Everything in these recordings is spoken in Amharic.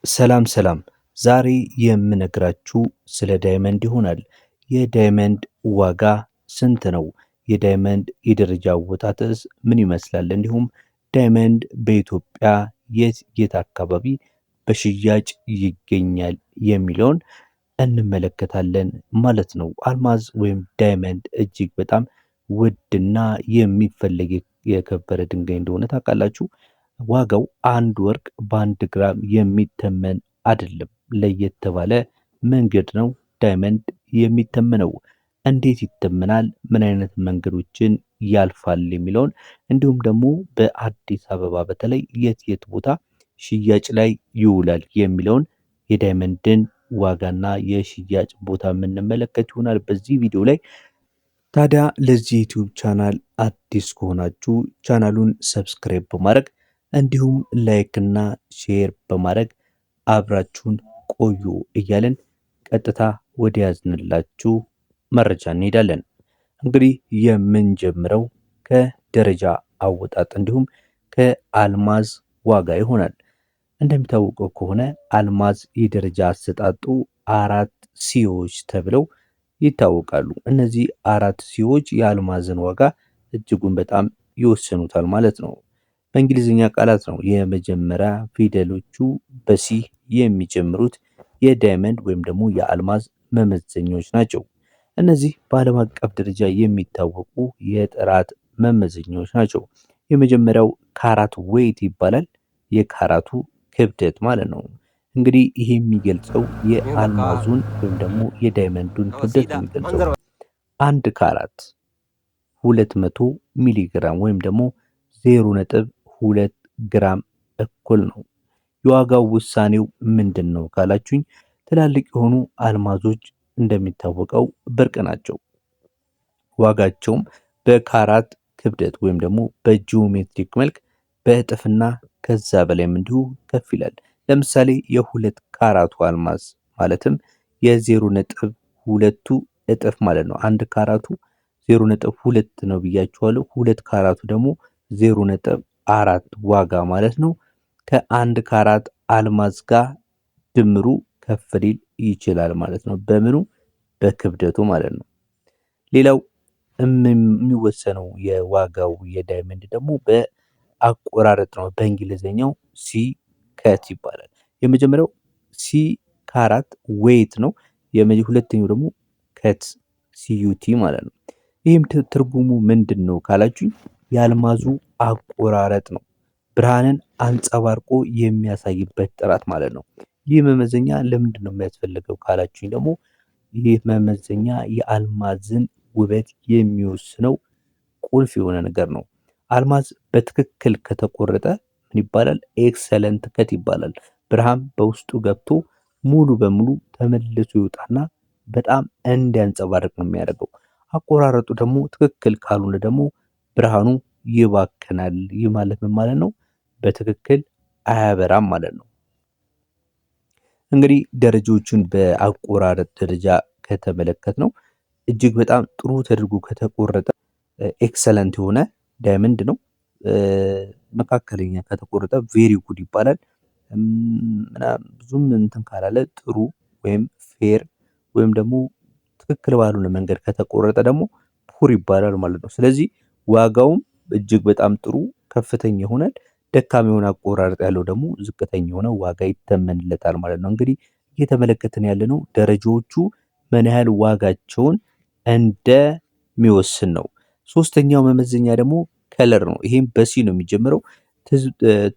ሰላም ሰላም ዛሬ የምነግራችሁ ስለ ዳይመንድ ይሆናል። የዳይመንድ ዋጋ ስንት ነው? የዳይመንድ የደረጃ አወጣጥስ ምን ይመስላል? እንዲሁም ዳይመንድ በኢትዮጵያ የት አካባቢ በሽያጭ ይገኛል የሚለውን እንመለከታለን ማለት ነው። አልማዝ ወይም ዳይመንድ እጅግ በጣም ውድና የሚፈለግ የከበረ ድንጋይ እንደሆነ ታውቃላችሁ። ዋጋው አንድ ወርቅ በአንድ ግራም የሚተመን አይደለም። ለየት ባለ መንገድ ነው ዳይመንድ የሚተመነው። እንዴት ይተመናል? ምን አይነት መንገዶችን ያልፋል? የሚለውን እንዲሁም ደግሞ በአዲስ አበባ በተለይ የት ቦታ ሽያጭ ላይ ይውላል የሚለውን የዳይመንድን ዋጋና የሽያጭ ቦታ የምንመለከት ይሆናል በዚህ ቪዲዮ ላይ። ታዲያ ለዚህ ዩቲዩብ ቻናል አዲስ ከሆናችሁ ቻናሉን ሰብስክራይብ በማድረግ እንዲሁም ላይክ እና ሼር በማድረግ አብራችሁን ቆዩ እያለን ቀጥታ ወደ ያዝንላችሁ መረጃ እንሄዳለን። እንግዲህ የምንጀምረው ከደረጃ አወጣጥ እንዲሁም ከአልማዝ ዋጋ ይሆናል። እንደሚታወቀው ከሆነ አልማዝ የደረጃ አሰጣጡ 4 ሲዎች ተብለው ይታወቃሉ። እነዚህ 4 ሲዎች የአልማዝን ዋጋ እጅጉን በጣም ይወስኑታል ማለት ነው። በእንግሊዝኛ ቃላት ነው የመጀመሪያ ፊደሎቹ በሲ የሚጀምሩት የዳይመንድ ወይም ደግሞ የአልማዝ መመዘኛዎች ናቸው። እነዚህ በዓለም አቀፍ ደረጃ የሚታወቁ የጥራት መመዘኛዎች ናቸው። የመጀመሪያው ካራት ዌይት ይባላል። የካራቱ ክብደት ማለት ነው። እንግዲህ ይሄ የሚገልጸው የአልማዙን ወይም ደግሞ የዳይመንዱን ክብደት የሚገልጸው አንድ ካራት 200 ሚሊ ግራም ወይም ደግሞ 0.2 ግራም እኩል ነው። የዋጋው ውሳኔው ምንድን ነው ካላችሁኝ፣ ትላልቅ የሆኑ አልማዞች እንደሚታወቀው ብርቅ ናቸው። ዋጋቸውም በካራት ክብደት ወይም ደግሞ በጂኦሜትሪክ መልክ በእጥፍና ከዛ በላይም እንዲሁ ከፍ ይላል። ለምሳሌ የሁለት ካራቱ አልማዝ ማለትም የ0.2ቱ እጥፍ ማለት ነው። አንድ ካራቱ 0.2 ነው ብያችኋለሁ። ሁለት ካራቱ ደግሞ 0.4 ዋጋ ማለት ነው። ከአንድ ካራት አልማዝ ጋር ድምሩ ከፍ ሊል ይችላል ማለት ነው። በምኑ? በክብደቱ ማለት ነው። ሌላው የሚወሰነው የዋጋው የዳይመንድ ደግሞ በአቆራረጥ ነው። በእንግሊዝኛው ሲ ከት ይባላል። የመጀመሪያው ሲ ካራት ዌይት ነው። ሁለተኛው ደግሞ ከት ሲዩቲ ማለት ነው። ይህም ትርጉሙ ምንድን ነው ካላችሁኝ፣ የአልማዙ አቆራረጥ ነው። ብርሃንን አንጸባርቆ የሚያሳይበት ጥራት ማለት ነው። ይህ መመዘኛ ለምንድን ነው የሚያስፈልገው ካላችሁኝ ደግሞ ይህ መመዘኛ የአልማዝን ውበት የሚወስነው ቁልፍ የሆነ ነገር ነው። አልማዝ በትክክል ከተቆረጠ ምን ይባላል? ኤክሰለንት ከት ይባላል። ብርሃን በውስጡ ገብቶ ሙሉ በሙሉ ተመልሶ ይወጣና በጣም እንዲያንጸባርቅ ነው የሚያደርገው። አቆራረጡ ደግሞ ትክክል ካልሆነ ደግሞ ብርሃኑ ይባከናል። ይህ ማለት ምን ማለት ነው? በትክክል አያበራም ማለት ነው። እንግዲህ ደረጃዎቹን በአቆራረጥ ደረጃ ከተመለከት ነው እጅግ በጣም ጥሩ ተደርጎ ከተቆረጠ ኤክሰለንት የሆነ ዳይመንድ ነው። መካከለኛ ከተቆረጠ ቬሪ ጉድ ይባላል። ብዙም እንትን ካላለ ጥሩ ወይም ፌር ወይም ደግሞ ትክክል ባልሆነ መንገድ ከተቆረጠ ደግሞ ፑር ይባላል ማለት ነው። ስለዚህ ዋጋውም እጅግ በጣም ጥሩ ከፍተኛ ይሆናል። ደካማ የሆነ አቆራረጥ ያለው ደግሞ ዝቅተኛ የሆነ ዋጋ ይተመንለታል ማለት ነው። እንግዲህ እየተመለከትን ያለነው ደረጃዎቹ ምን ያህል ዋጋቸውን እንደሚወስን ነው። ሶስተኛው መመዘኛ ደግሞ ከለር ነው። ይሄም በሲ ነው የሚጀምረው።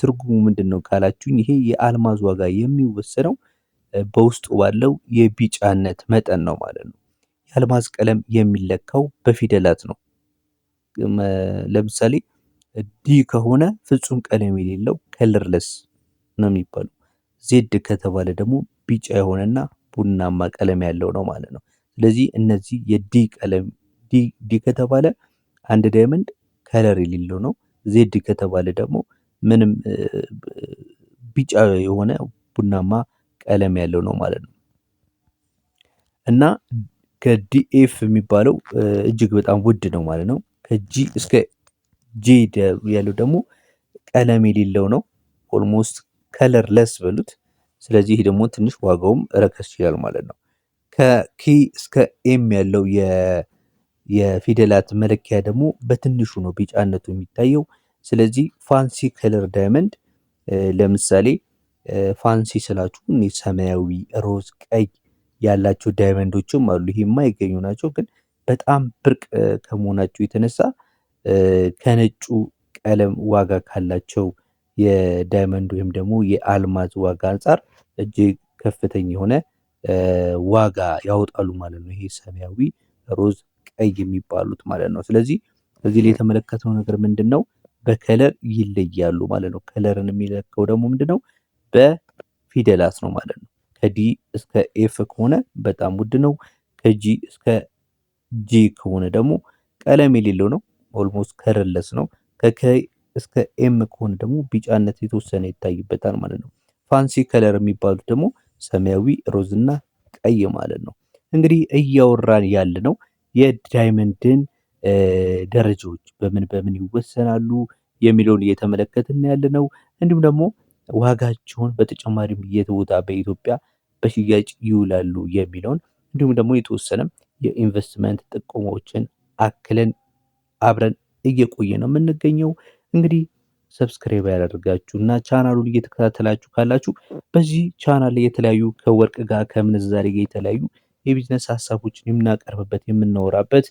ትርጉሙ ምንድን ነው ካላችሁኝ፣ ይሄ የአልማዝ ዋጋ የሚወሰነው በውስጡ ባለው የቢጫነት መጠን ነው ማለት ነው። የአልማዝ ቀለም የሚለካው በፊደላት ነው። ለምሳሌ ዲ ከሆነ ፍጹም ቀለም የሌለው ከለርለስ ነው የሚባለው። ዜድ ከተባለ ደግሞ ቢጫ የሆነና ቡናማ ቀለም ያለው ነው ማለት ነው። ስለዚህ እነዚህ የዲ ቀለም ዲ ከተባለ አንድ ዳይመንድ ከለር የሌለው ነው። ዜድ ከተባለ ደግሞ ምንም ቢጫ የሆነ ቡናማ ቀለም ያለው ነው ማለት ነው። እና ከዲኤፍ የሚባለው እጅግ በጣም ውድ ነው ማለት ነው። ከጂ እስከ ጄ ያለው ደግሞ ቀለም የሌለው ነው። ኦልሞስት ከለርለስ በሉት ስለዚህ ይህ ደግሞ ትንሽ ዋጋውም ረከስ ይላል ማለት ነው። ከኬ እስከ ኤም ያለው የፊደላት መለኪያ ደግሞ በትንሹ ነው ቢጫነቱ የሚታየው። ስለዚህ ፋንሲ ከለር ዳይመንድ ለምሳሌ ፋንሲ ስላችሁ ሰማያዊ፣ ሮዝ፣ ቀይ ያላቸው ዳይመንዶችም አሉ። ይሄ የማይገኙ ናቸው፣ ግን በጣም ብርቅ ከመሆናቸው የተነሳ ከነጩ ቀለም ዋጋ ካላቸው የዳይመንድ ወይም ደግሞ የአልማዝ ዋጋ አንጻር እጅግ ከፍተኛ የሆነ ዋጋ ያወጣሉ ማለት ነው። ይሄ ሰማያዊ፣ ሮዝ፣ ቀይ የሚባሉት ማለት ነው። ስለዚህ እዚህ ላይ የተመለከተው ነገር ምንድን ነው? በከለር ይለያሉ ማለት ነው። ከለርን የሚለካው ደግሞ ምንድን ነው? በፊደላት ነው ማለት ነው። ከዲ እስከ ኤፍ ከሆነ በጣም ውድ ነው። ከጂ እስከ ጂ ከሆነ ደግሞ ቀለም የሌለው ነው፣ ኦልሞስት ከለርለስ ነው። ከኬ እስከ ኤም ከሆነ ደግሞ ቢጫነት የተወሰነ ይታይበታል ማለት ነው። ፋንሲ ከለር የሚባሉት ደግሞ ሰማያዊ፣ ሮዝ እና ቀይ ማለት ነው። እንግዲህ እያወራን ያለ ነው የዳይመንድን ደረጃዎች በምን በምን ይወሰናሉ የሚለውን እየተመለከትን ያለ ነው። እንዲሁም ደግሞ ዋጋቸውን በተጨማሪም የት ቦታ በኢትዮጵያ በሽያጭ ይውላሉ የሚለውን እንዲሁም ደግሞ የተወሰነም የኢንቨስትመንት ጥቆማዎችን አክለን አብረን እየቆየ ነው የምንገኘው። እንግዲህ ሰብስክራይብ ያደርጋችሁ እና ቻናሉን እየተከታተላችሁ ካላችሁ በዚህ ቻናል ላይ የተለያዩ ከወርቅ ጋር ከምንዛሬ ጋር የተለያዩ የቢዝነስ ሀሳቦችን የምናቀርብበት የምናወራበት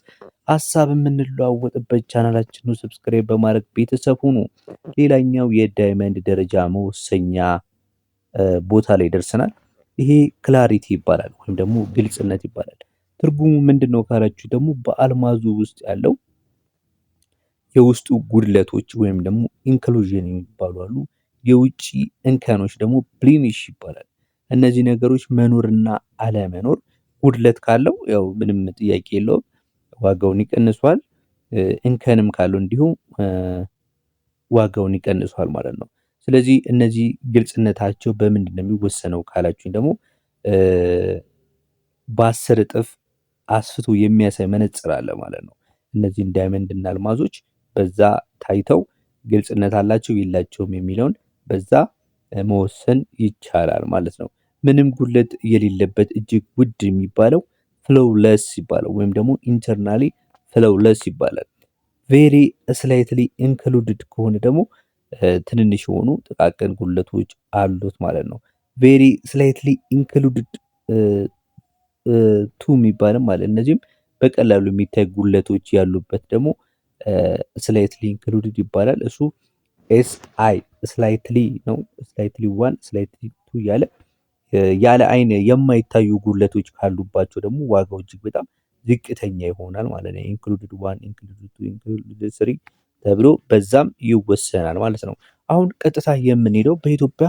ሀሳብ የምንለዋወጥበት ቻናላችን ነው። ሰብስክራይብ በማድረግ ቤተሰብ ሁኑ። ሌላኛው የዳይመንድ ደረጃ መወሰኛ ቦታ ላይ ደርሰናል። ይሄ ክላሪቲ ይባላል ወይም ደግሞ ግልጽነት ይባላል። ትርጉሙ ምንድን ነው ካላችሁ ደግሞ በአልማዙ ውስጥ ያለው የውስጡ ጉድለቶች ወይም ደግሞ ኢንክሉዥን የሚባሉ አሉ። የውጭ እንከኖች ደግሞ ብሊሚሽ ይባላል። እነዚህ ነገሮች መኖርና አለመኖር ጉድለት ካለው ያው ምንም ጥያቄ የለውም ዋጋውን ይቀንሷል። እንከንም ካለው እንዲሁ ዋጋውን ይቀንሷል ማለት ነው። ስለዚህ እነዚህ ግልጽነታቸው በምንድን ነው የሚወሰነው ካላችሁኝ ደግሞ በ10 እጥፍ አስፍቶ የሚያሳይ መነጽር አለ ማለት ነው። እነዚህን ዳይመንድ እና አልማዞች በዛ ታይተው ግልጽነት አላቸው የላቸውም የሚለውን በዛ መወሰን ይቻላል ማለት ነው። ምንም ጉድለት የሌለበት እጅግ ውድ የሚባለው ፍሎውለስ ይባላል ወይም ደግሞ ኢንተርናሊ ፍሎውለስ ይባላል። ቬሪ ስላይትሊ ኢንክሉድድ ከሆነ ደግሞ ትንንሽ የሆኑ ጥቃቅን ጉድለቶች አሉት ማለት ነው። ቬሪ ስላይትሊ ኢንክሉድድ ቱ የሚባልም አለ። እነዚህም በቀላሉ የሚታይ ጉድለቶች ያሉበት ደግሞ ስላይትሊ ኢንክሉድድ ይባላል። እሱ ኤስ አይ ስላይትሊ ነው። ስላይትሊ ዋን ስላይትሊ ቱ እያለ ያለ አይን የማይታዩ ጉድለቶች ካሉባቸው ደግሞ ዋጋው እጅግ በጣም ዝቅተኛ ይሆናል ማለት ነው። ኢንክሉድድ ዋን፣ ኢንክሉድድ ቱ፣ ኢንክሉድድ ስሪ ተብሎ በዛም ይወሰናል ማለት ነው። አሁን ቀጥታ የምንሄደው በኢትዮጵያ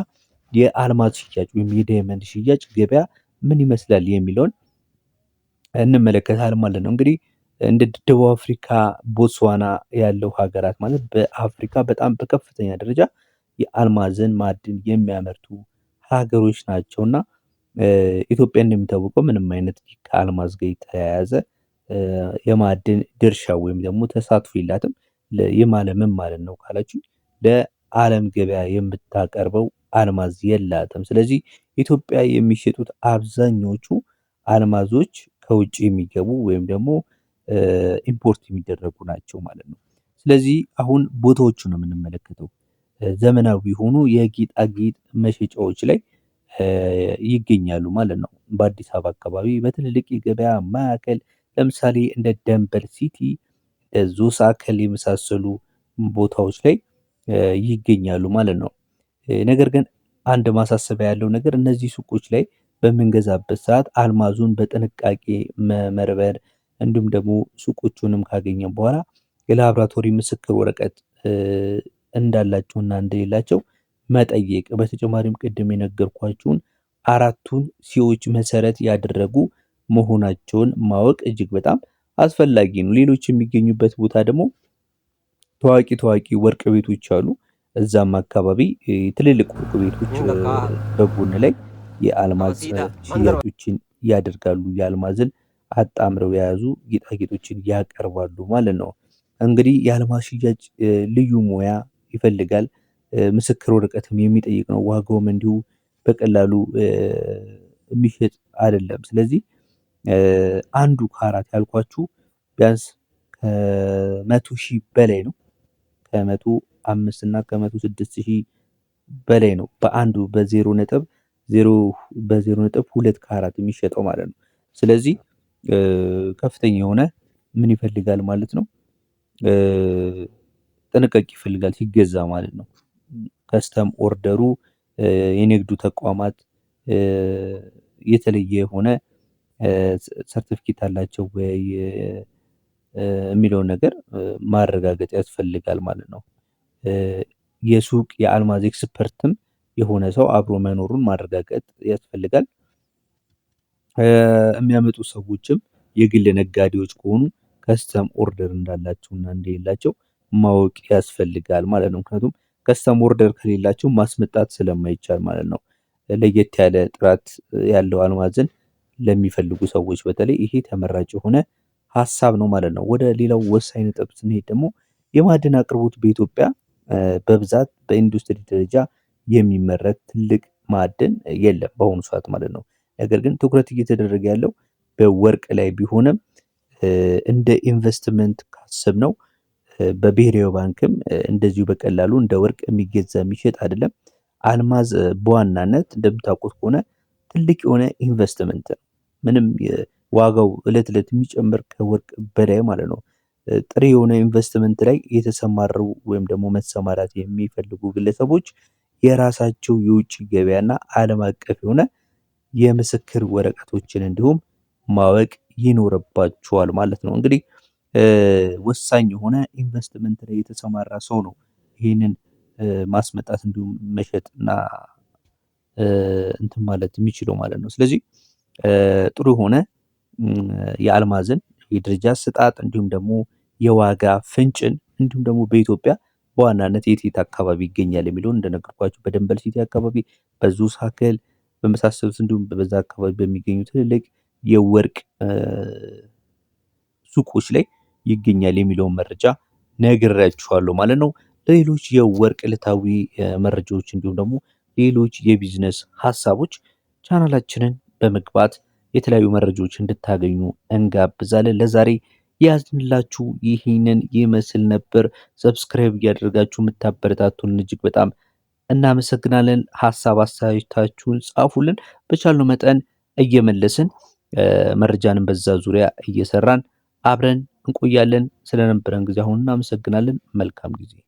የአልማዝ ሽያጭ ወይም የዳይመንድ ሽያጭ ገበያ ምን ይመስላል የሚለውን እንመለከታለን ማለት ነው። እንግዲህ እንደ ደቡብ አፍሪካ፣ ቦትስዋና ያለው ሀገራት ማለት በአፍሪካ በጣም በከፍተኛ ደረጃ የአልማዝን ማዕድን የሚያመርቱ ሀገሮች ናቸውና ኢትዮጵያ እንደሚታወቀው ምንም አይነት ከአልማዝ ጋር የተያያዘ የማዕድን ድርሻ ወይም ደግሞ ተሳትፎ የላትም። የማለምን ማለት ነው ካላችሁ ለዓለም ገበያ የምታቀርበው አልማዝ የላትም። ስለዚህ ኢትዮጵያ የሚሸጡት አብዛኞቹ አልማዞች ከውጭ የሚገቡ ወይም ደግሞ ኢምፖርት የሚደረጉ ናቸው ማለት ነው። ስለዚህ አሁን ቦታዎቹ ነው የምንመለከተው። ዘመናዊ የሆኑ የጌጣጌጥ መሸጫዎች ላይ ይገኛሉ ማለት ነው። በአዲስ አበባ አካባቢ በትልልቅ የገበያ ማዕከል ለምሳሌ እንደ ደንበል ሲቲ፣ ዞሳከል የመሳሰሉ ቦታዎች ላይ ይገኛሉ ማለት ነው። ነገር ግን አንድ ማሳሰቢያ ያለው ነገር እነዚህ ሱቆች ላይ በምንገዛበት ሰዓት አልማዙን በጥንቃቄ መመርመር እንዲሁም ደግሞ ሱቆቹንም ካገኘን በኋላ የላብራቶሪ ምስክር ወረቀት እንዳላቸውና እንደሌላቸው መጠየቅ። በተጨማሪም ቅድም የነገርኳችሁን አራቱን ሲዎች መሰረት ያደረጉ መሆናቸውን ማወቅ እጅግ በጣም አስፈላጊ ነው። ሌሎች የሚገኙበት ቦታ ደግሞ ታዋቂ ወርቅ ቤቶች አሉ። እዛም አካባቢ ትልልቅ ወርቅ ቤቶች በጎን ላይ የአልማዝ ሽያጮችን ያደርጋሉ። የአልማዝን አጣምረው የያዙ ጌጣጌጦችን ያቀርባሉ ማለት ነው። እንግዲህ የአልማዝ ሽያጭ ልዩ ሙያ ይፈልጋል። ምስክር ወረቀትም የሚጠይቅ ነው። ዋጋውም እንዲሁ በቀላሉ የሚሸጥ አይደለም። ስለዚህ አንዱ ካራት ያልኳችሁ ቢያንስ ከ100,000 በላይ ነው። ከ105 እና ከ106,000 በላይ ነው በአንዱ በ0.2 ካራት የሚሸጠው ማለት ነው። ስለዚህ ከፍተኛ የሆነ ምን ይፈልጋል ማለት ነው፣ ጥንቃቄ ይፈልጋል ሲገዛ ማለት ነው። ከስተም ኦርደሩ የንግዱ ተቋማት የተለየ የሆነ ሰርቲፊኬት አላቸው ወይ የሚለውን ነገር ማረጋገጥ ያስፈልጋል ማለት ነው። የሱቅ የአልማዝ ኤክስፐርትም የሆነ ሰው አብሮ መኖሩን ማረጋገጥ ያስፈልጋል። የሚያመጡ ሰዎችም የግል ነጋዴዎች ከሆኑ ከስተም ኦርደር እንዳላቸውና እንደሌላቸው ማወቅ ያስፈልጋል ማለት ነው። ምክንያቱም ከስተም ኦርደር ከሌላቸው ማስመጣት ስለማይቻል ማለት ነው። ለየት ያለ ጥራት ያለው አልማዝን ለሚፈልጉ ሰዎች በተለይ ይሄ ተመራጭ የሆነ ሀሳብ ነው ማለት ነው። ወደ ሌላው ወሳኝ ነጥብ ስንሄድ ደግሞ የማዕድን አቅርቦት በኢትዮጵያ በብዛት በኢንዱስትሪ ደረጃ የሚመረት ትልቅ ማዕድን የለም በአሁኑ ሰዓት ማለት ነው። ነገር ግን ትኩረት እየተደረገ ያለው በወርቅ ላይ ቢሆንም እንደ ኢንቨስትመንት ካሰብነው በብሔራዊ ባንክም እንደዚሁ በቀላሉ እንደ ወርቅ የሚገዛ የሚሸጥ አይደለም። አልማዝ በዋናነት እንደምታውቁት ከሆነ ትልቅ የሆነ ኢንቨስትመንት ነው። ምንም ዋጋው እለት እለት የሚጨምር ከወርቅ በላይ ማለት ነው። ጥሬ የሆነ ኢንቨስትመንት ላይ የተሰማሩ ወይም ደግሞ መሰማራት የሚፈልጉ ግለሰቦች የራሳቸው የውጭ ገበያና ዓለም አቀፍ የሆነ የምስክር ወረቀቶችን እንዲሁም ማወቅ ይኖርባቸዋል ማለት ነው። እንግዲህ ወሳኝ የሆነ ኢንቨስትመንት ላይ የተሰማራ ሰው ነው ይህንን ማስመጣት እንዲሁም መሸጥና እንትን ማለት የሚችለው ማለት ነው። ስለዚህ ጥሩ የሆነ የአልማዝን የደረጃ አሰጣጥ እንዲሁም ደግሞ የዋጋ ፍንጭን እንዲሁም ደግሞ በኢትዮጵያ በዋናነት የት አካባቢ ይገኛል የሚለውን እንደነገርኳችሁ በደንበል ሲቲ አካባቢ፣ በዙ ሳክል በመሳሰሉት እንዲሁም በዛ አካባቢ በሚገኙ ትልልቅ የወርቅ ሱቆች ላይ ይገኛል የሚለውን መረጃ ነግሬያችኋለሁ ማለት ነው። ለሌሎች የወርቅ ዕለታዊ መረጃዎች እንዲሁም ደግሞ ሌሎች የቢዝነስ ሀሳቦች ቻናላችንን በመግባት የተለያዩ መረጃዎች እንድታገኙ እንጋብዛለን። ለዛሬ ያዝንላችሁ ይህንን ይመስል ነበር። ሰብስክራይብ እያደረጋችሁ የምታበረታቱን እጅግ በጣም እናመሰግናለን። ሀሳብ አስተያየታችሁን ጻፉልን። በቻልነው መጠን እየመለስን መረጃንም በዛ ዙሪያ እየሰራን አብረን እንቆያለን። ስለነበረን ጊዜ አሁን እናመሰግናለን። መልካም ጊዜ